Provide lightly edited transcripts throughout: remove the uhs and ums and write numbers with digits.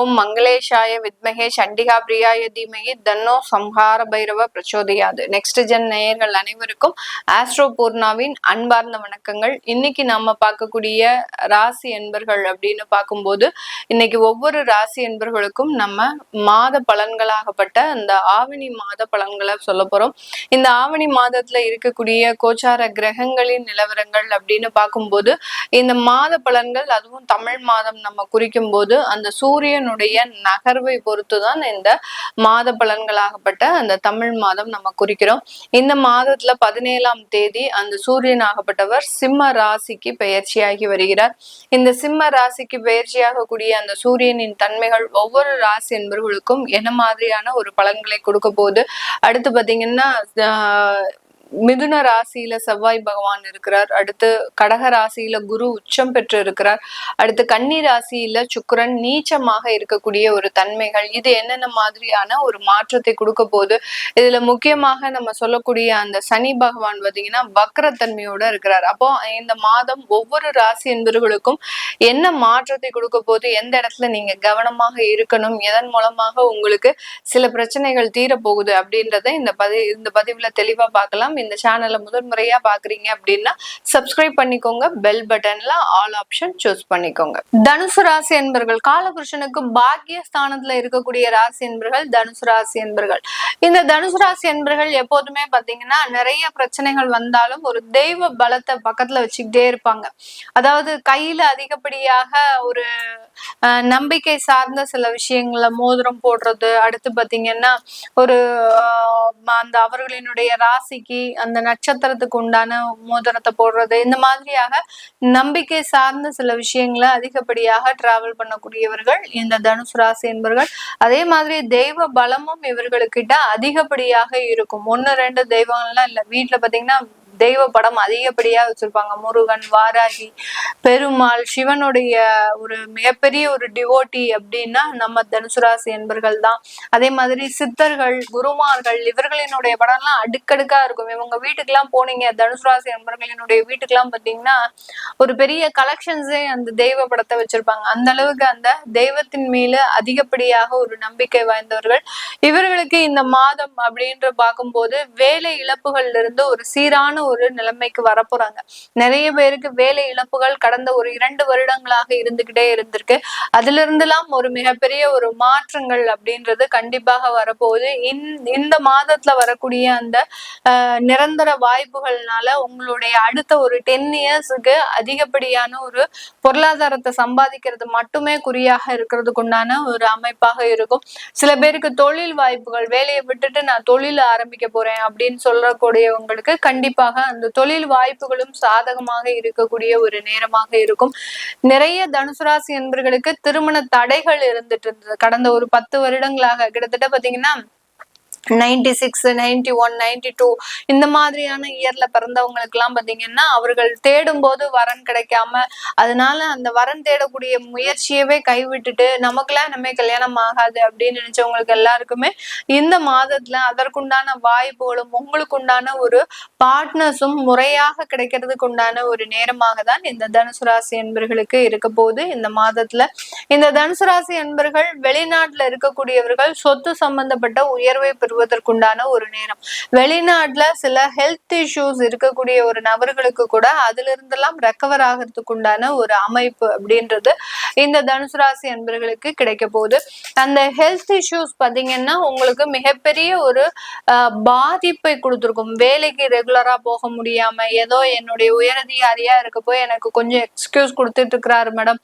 ஓம் மங்களேஷாய வித்மகே சண்டிகா பிரியாய தீமகி தன்னோ சம்ஹார பைரவ பிரச்சோதயாது. நெக்ஸ்ட் ஜென் நேயர்கள் அனைவருக்கும் ஆஸ்ட்ரோ பூர்ணாவின் அன்பார்ந்த வணக்கங்கள். இன்னைக்கு நாம பார்க்கக்கூடிய ராசி என்பர்கள் அப்படின்னு பார்க்கும்போது இன்னைக்கு ஒவ்வொரு ராசி என்பர்களுக்கும் நம்ம மாத பலன்களாகப்பட்ட அந்த ஆவணி மாத பலன்களை சொல்ல போறோம். இந்த ஆவணி மாதத்துல இருக்கக்கூடிய கோச்சார கிரகங்களின் நிலவரங்கள் அப்படின்னு பார்க்கும்போது இந்த மாத பலன்கள், அதுவும் தமிழ் மாதம் நம்ம குறிக்கும் போது அந்த சூரியனுடைய நகர்வை பொறுத்துதான் இந்த மாத பலன்களாகப்பட்ட அந்த தமிழ் மாதம் நம்ம குறிக்கிறோம். இந்த மாதத்துல 17ஆம் தேதி அந்த சூரியன் ஆகப்பட்டவர் சிம்ம ராசிக்கு பெயர்ச்சியாகி வருகிறார். இந்த சிம்ம ராசிக்கு பெயர்ச்சியாக கூடிய அந்த சூரியனின் தன்மைகள் ஒவ்வொரு ராசி என்பவர்களுக்கும் என்ன மாதிரியான ஒரு பலன்களை கொடுக்க போகுது. அடுத்து பாத்தீங்கன்னா மிதுன ராசியில செவ்வாய் பகவான் இருக்கிறார். அடுத்து கடக ராசியில குரு உச்சம் பெற்று இருக்கிறார். அடுத்து கன்னி ராசியில சுக்கிரன் நீச்சமாக இருக்கக்கூடிய ஒரு தன்மைகள், இது என்னென்ன மாதிரியான ஒரு மாற்றத்தை கொடுக்க போகுது. இதுல முக்கியமாக நம்ம சொல்லக்கூடிய அந்த சனி பகவான் பாத்தீங்கன்னா வக்ரத்தன்மையோட இருக்கிறார். அப்போ இந்த மாதம் ஒவ்வொரு ராசி என்பவர்களுக்கும் என்ன மாற்றத்தை கொடுக்க போகுது, எந்த இடத்துல நீங்க கவனமாக இருக்கணும், எதன் மூலமாக உங்களுக்கு சில பிரச்சனைகள் தீரப்போகுது அப்படின்றத இந்த பதிவுல தெளிவா பார்க்கலாம். இந்த சேனலை முதல் முறையா பாக்குறீங்க அப்படின்னா சப்ஸ்கிரைப் பண்ணிக்கோங்க, பெல் பட்டன்ல ஆல் ஆப்ஷன் சூஸ் பண்ணிக்கோங்க. தனுசு ராசி என்பர்கள் காலபுருஷனுக்கு பாக்கிய ஸ்தானத்துல இருக்கக்கூடிய ராசி என்பர்கள் தனுசு ராசி என்பர்கள். இந்த தனுசு ராசி என்பர்கள் எப்போதுமே பாத்தீங்கன்னா நிறைய பிரச்சனைகள் வந்தாலும் ஒரு தெய்வ பலத்தை பக்கத்துல வச்சுக்கிட்டே இருப்பாங்க. அதாவது கையில அதிகப்படியாக ஒரு நம்பிக்கை சார்ந்த சில விஷயங்கள மோதிரம் போடுறது, அடுத்து பாத்தீங்கன்னா ஒரு அந்த அவர்களினுடைய ராசிக்கு அந்த நட்சத்திரத்துக்கு உண்டான மோதிரத்தை போடுறது, இந்த மாதிரியாக நம்பிக்கை சார்ந்த சில விஷயங்களை அதிகப்படியாக டிராவல் பண்ணக்கூடியவர்கள் இந்த தனுசு ராசி என்பவர்கள். அதே மாதிரி தெய்வ பலமும் இவர்களுக்கிட்ட அதிகப்படியாக இருக்கும். 1-2 தெய்வங்கள்லாம் இல்ல, வீட்டுல பாத்தீங்கன்னா தெய்வ படம் அதிகப்படியா வச்சிருப்பாங்க. முருகன், வாராகி, பெருமாள், சிவனுடைய ஒரு மிகப்பெரிய ஒரு டிவோட்டி அப்படின்னா நம்ம தனுசு ராசி என்பர்கள் தான். அதே மாதிரி சித்தர்கள், குருமார்கள், இவர்களினுடைய படம் எல்லாம் அடுக்கடுக்கா இருக்கும். இவங்க வீட்டுக்கெல்லாம் போனீங்க, தனுசு ராசி என்பர்களினுடைய வீட்டுக்கெல்லாம் பாத்தீங்கன்னா ஒரு பெரிய கலெக்ஷன்ஸே அந்த தெய்வ படத்தை வச்சிருப்பாங்க. அந்த அளவுக்கு அந்த தெய்வத்தின் மேல அதிகப்படியாக ஒரு நம்பிக்கை வாய்ந்தவர்கள். இவர்களுக்கு இந்த மாதம் அப்படின்ற பார்க்கும்போது வேலை இழப்புகள்ல இருந்து ஒரு சீரான ஒரு நிலைமைக்கு வரப்போறாங்க. நிறைய பேருக்கு வேலை இழப்புகள் கடந்த ஒரு 2 வருடங்களாக இருந்துகிட்டே இருந்திருக்கு. அதுல இருந்தெல்லாம் ஒரு மிகப்பெரிய ஒரு மாற்றங்கள் அப்படின்றது கண்டிப்பாக வரப்போகுது. இந்த மாதத்துல வரக்கூடிய அந்த நிரந்தர வாய்ப்புகள்னால உங்களுடைய அடுத்த ஒரு 10 இயர்ஸுக்கு அதிகப்படியான ஒரு பொருளாதாரத்தை சம்பாதிக்கிறது மட்டுமே குறியாக இருக்கிறதுக்கு உண்டான ஒரு அமைப்பாக இருக்கும். சில பேருக்கு தொழில் வாய்ப்புகள், வேலையை விட்டுட்டு நான் தொழில் ஆரம்பிக்க போறேன் அப்படின்னு சொல்லக்கூடியவங்களுக்கு கண்டிப்பாக அந்த தொழில் வாய்ப்புகளும் சாதகமாக இருக்கக்கூடிய ஒரு நேரமாக இருக்கும். நிறைய தனுசு ராசி என்பவர்களுக்கு திருமண தடைகள் இருந்துட்டு இருந்தது கடந்த ஒரு 10 வருடங்களாக. கிட்டத்தட்ட பாத்தீங்கன்னா 96, 91, 92 இந்த மாதிரியான இயர்ல பிறந்தவங்களுக்கு எல்லாம் பாத்தீங்கன்னா அவர்கள் தேடும் போது வரன் கிடைக்காம, அதனால அந்த வரன் தேடக்கூடிய முயற்சியவே கைவிட்டுட்டு நமக்கெல்லாம் நம்ம கல்யாணம் ஆகாது அப்படின்னு நினைச்சவங்களுக்கு எல்லாருக்குமே இந்த மாதத்துல அதற்குண்டான வாய்ப்புகளும் உங்களுக்கு உண்டான ஒரு பார்ட்னர்ஸும் முறையாக கிடைக்கிறதுக்கு உண்டான ஒரு நேரமாக தான் இந்த தனுசு ராசி என்பர்களுக்கு இருக்க போகுது. இந்த மாதத்துல இந்த தனுசு ராசி என்பர்கள் வெளிநாட்டுல இருக்கக்கூடியவர்கள் சொத்து சம்பந்தப்பட்ட உயர்வை பெறுவதற்குண்டான ஒரு நேரம். வெளிநாட்டுல சில ஹெல்த் இஷ்யூஸ் இருக்கக்கூடிய ஒரு நபர்களுக்கு கூட அதுல இருந்தெல்லாம் ரெக்கவர் ஆகிறதுக்கு உண்டான ஒரு அமைப்பு அப்படின்றது இந்த தனுசு ராசி என்பர்களுக்கு கிடைக்க போகுது. அந்த ஹெல்த் இஷ்யூஸ் பாத்தீங்கன்னா உங்களுக்கு மிகப்பெரிய ஒரு பாதிப்பை கொடுத்துருக்கும். வேலைக்கு ரெகுலரா போக முடியாம, ஏதோ என்னுடைய உயரதிகாரியா இருக்க போய் எனக்கு கொஞ்சம் எக்ஸ்கியூஸ் கொடுத்துட்டு இருக்கிறாரு மேடம்,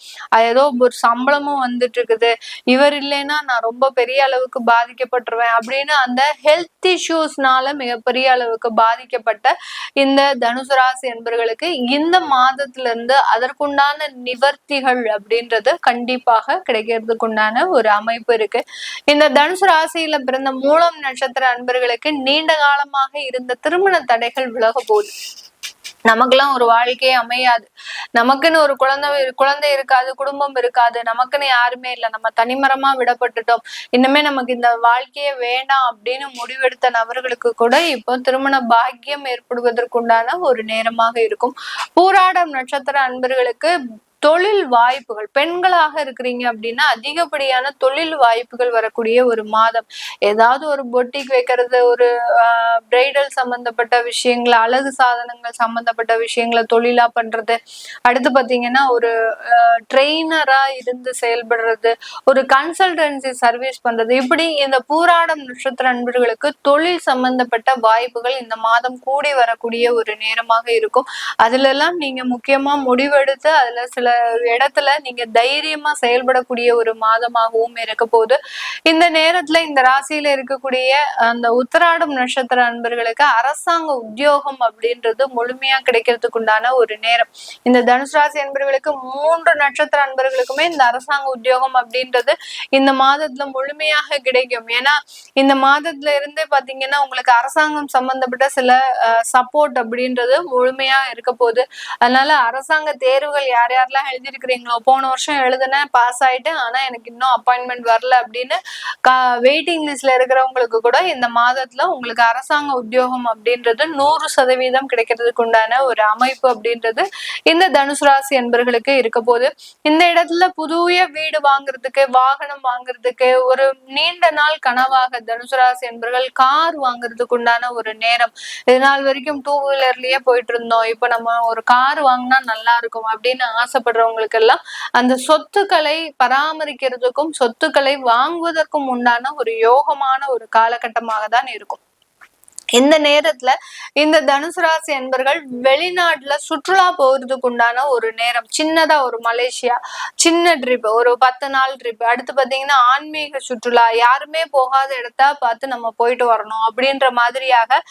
ஏதோ ஒரு சம்பளமும் வந்துட்டு இருக்குது, இவர் இல்லைன்னா நான் ரொம்ப பெரிய அளவுக்கு பாதிக்கப்பட்டுருவேன் அப்படின்னு அந்த ஹெல்த் இஷ்யூஸ்னால மிகப்பெரிய அளவுக்கு பாதிக்கப்பட்ட இந்த தனுசு ராசி என்பவர்களுக்கு இந்த மாதத்துல இருந்து அதற்குண்டான நிவர்த்திகள் அப்படின்றது கண்டிப்பாக கிடைக்கிறதுக்கு உண்டான ஒரு அமைப்பு இருக்கு. இந்த தனுசு ராசியில பிறந்த மூலம் நட்சத்திர அன்பர்களுக்கு நீண்ட காலமாக இருந்த திருமண தடைகள் விலக போகுது. நமக்கெல்லாம் ஒரு வாழ்க்கையே அமையாது, நமக்குன்னு ஒரு குழந்தை இருக்காது, குடும்பம் இருக்காது, நமக்குன்னு யாருமே இல்லை, நம்ம தனிமரமா விடப்பட்டுட்டோம், இன்னுமே நமக்கு இந்த வாழ்க்கையே வேண்டாம் அப்படின்னு முடிவெடுத்த நபர்களுக்கு கூட இப்போ திருமண பாக்கியம் ஏற்படுவதற்குண்டான ஒரு நேரமாக இருக்கும். பூராடம் நட்சத்திர அன்பர்களுக்கு தொழில் வாய்ப்புகள், பெண்களாக இருக்கிறீங்க அப்படின்னா அதிகப்படியான தொழில் வாய்ப்புகள் வரக்கூடிய ஒரு மாதம். ஏதாவது ஒரு பொட்டிக் வைக்கிறது, ஒரு பிரைடல் சம்பந்தப்பட்ட விஷயங்கள், அழகு சாதனங்கள் சம்பந்தப்பட்ட விஷயங்களை தொழிலா பண்றது, அடுத்து பாத்தீங்கன்னா ஒரு ட்ரெயினரா இருந்து செயல்படுறது, ஒரு கன்சல்டன்சி சர்வீஸ் பண்றது, இப்படி இந்த பூராடம் நட்சத்திர அன்பர்களுக்கு தொழில் சம்பந்தப்பட்ட வாய்ப்புகள் இந்த மாதம் கூடி வரக்கூடிய ஒரு நேரமாக இருக்கும். அதுல எல்லாம் நீங்க முக்கியமா முடிவெடுத்து அதுல சில இடத்துல நீங்க தைரியமா செயல்படக்கூடிய ஒரு மாதமாகவும் இருக்க போகுது. இந்த நேரத்துல இந்த ராசியில இருக்கக்கூடிய அந்த உத்திராடம் நட்சத்திர அன்பர்களுக்கு அரசாங்க உத்தியோகம் அப்படின்றது முழுமையா கிடைக்கிறதுக்கு உண்டான ஒரு நேரம். இந்த தனுசு ராசி அன்பர்களுக்கு 3 நட்சத்திர அன்பர்களுக்குமே இந்த அரசாங்க உத்தியோகம் அப்படின்றது இந்த மாதத்துல முழுமையாக கிடைக்கும். ஏன்னா இந்த மாதத்துல இருந்தே பாத்தீங்கன்னா உங்களுக்கு அரசாங்கம் சம்பந்தப்பட்ட சில சப்போர்ட் அப்படின்றது முழுமையா இருக்க போகுது. அதனால அரசாங்க தேர்வுகள் யார் யாரெல்லாம் எழுதியிருக்கிறீங்களோ, போன வருஷம் எழுதுனேன், பாஸ் ஆயிட்டேன், ஆனா எனக்கு இன்னும் அப்பாயின்மெண்ட் வரல அப்படின்னு வெயிட்டிங் லிஸ்ட்ல இருக்கிறவங்களுக்கு கூட இந்த மாதத்துல உங்களுக்கு அரசாங்க உத்தியோகம் அப்படின்றது 100% கிடைக்கிறதுக்கு உண்டான ஒரு அமைப்பு அப்படின்றது இந்த தனுசு ராசி என்பர்களுக்கு இருக்க போது. இந்த இடத்துல புதிய வீடு வாங்குறதுக்கு, வாகனம் வாங்குறதுக்கு, ஒரு நீண்ட நாள் கனவாக தனுசு ராசி என்பர்கள் கார் வாங்குறதுக்கு உண்டான ஒரு நேரம். இது நாள் வரைக்கும் 2 வீலர்லயே போயிட்டு இருந்தோம், இப்ப நம்ம ஒரு கார் வாங்கினா நல்லா இருக்கும் அப்படின்னு ஆசைப்படுறவங்களுக்கு எல்லாம் அந்த சொத்துக்களை பராமரிக்கிறதுக்கும் சொத்துக்களை வாங்குவதற்கும் உண்டான ஒரு யோகமான ஒரு காலகட்டமாக தான் இருக்கும். இந்த நேரத்துல இந்த தனுசு ராசி என்பர்கள் வெளிநாட்டுல சுற்றுலா போறதுக்கு உண்டான ஒரு நேரம். சின்னதா ஒரு மலேசியா சின்ன ட்ரிப், ஒரு 10 நாள் ட்ரிப், அடுத்து பாத்தீங்கன்னா ஆன்மீக சுற்றுலா, யாருமே போகாத இடத்த பார்த்து நம்ம போயிட்டு வரணும் அப்படின்ற மாதிரியாக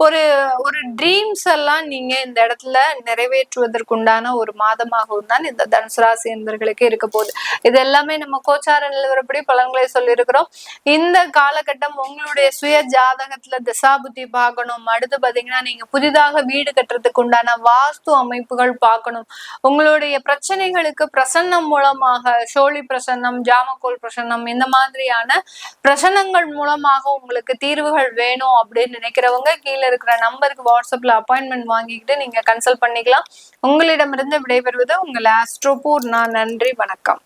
ஒரு ஒரு ட்ரீம்ஸ் எல்லாம் நீங்க இந்த இடத்துல நிறைவேற்றுவதற்குண்டான ஒரு மாதமாகவும் தான் இந்த தனுசு ராசி என்பர்களுக்கு இருக்க போகுது. இது எல்லாமே நம்ம கோச்சார நிலவரப்படி பலன்களை சொல்லியிருக்கிறோம். இந்த காலகட்டம் உங்களுடைய சுய ஜாதகத்துல திசாபுத்தி பார்க்கணும். அடுத்து பாத்தீங்கன்னா நீங்க புதிதாக வீடு கட்டுறதுக்கு உண்டான வாஸ்து அமைப்புகள் பார்க்கணும். உங்களுடைய பிரச்சனைகளுக்கு பிரசன்னம் மூலமாக, சோழி பிரசன்னம், ஜாமக்கோல் பிரசன்னம், இந்த மாதிரியான பிரசன்னங்கள் மூலமாக உங்களுக்கு தீர்வுகள் வேணும் அப்படின்னு நினைக்கிறவங்க கீழே இருக்கிற நம்பருக்கு வாட்ஸ்அப்ல அப்பாயின்மெண்ட் வாங்கிக்கிட்டு நீங்க கன்சல்ட் பண்ணிக்கலாம். உங்களிடமிருந்து விடைபெறுவது உங்கள் ஆஸ்ட்ரோபூர்ணா. நன்றி, வணக்கம்.